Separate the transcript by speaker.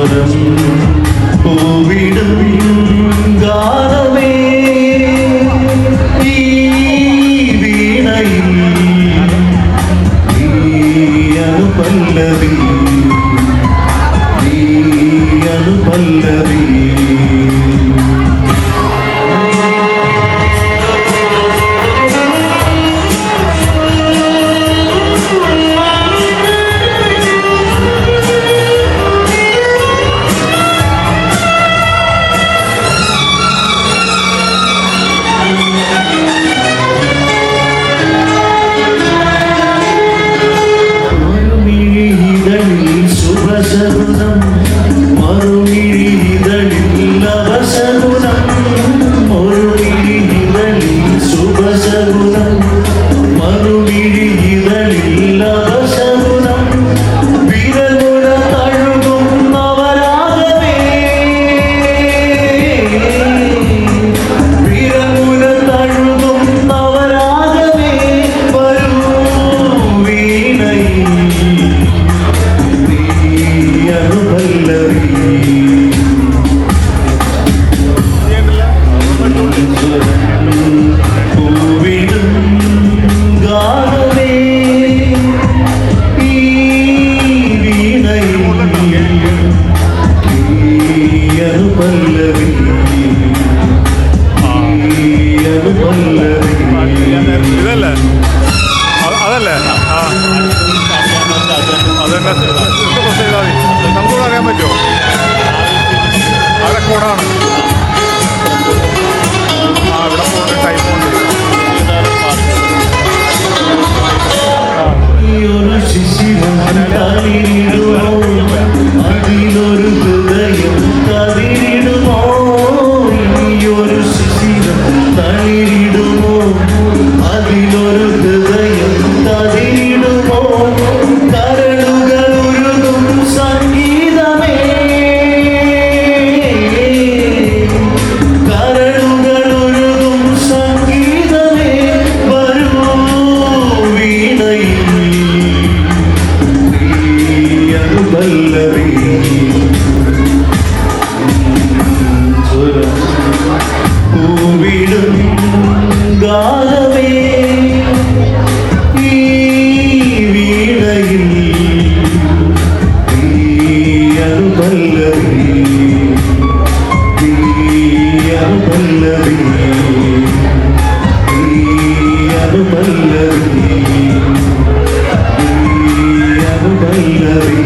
Speaker 1: സ്വരം പൂവിടും ഗാനമേ ഈ വീണയിൽ നീയനു പല്ലവി നീയനു പല്ലവി
Speaker 2: നമുക്കൂടെ അറിയാൻ പറ്റുമോ? അവിടെ കൂടാണ് ഇവിടെ പോകുന്ന ടൈപ്പ് ഉണ്ട്.
Speaker 1: അതിലൊരു ഹൃദയം തളിരിടുമോ ഇനിയൊരു ശിശിരം തളിരിടുമോ അതിലൊരു ഹൃദയം തളിരിടുമോ കരളുകൾ ഉരുകും സംഗീതമേ കരളുകൾ ഉരുകും സംഗീതമേ വരൂ വീണയിൽ നീയനു പല്ലവി സ്വരം പൂവിടും ഗാനമേ ഈ വീണയിൽ നീയനു പല്ലവി നീയനു പല്ലവി നീയനു പല്ലവി നീയനു പല്ലവി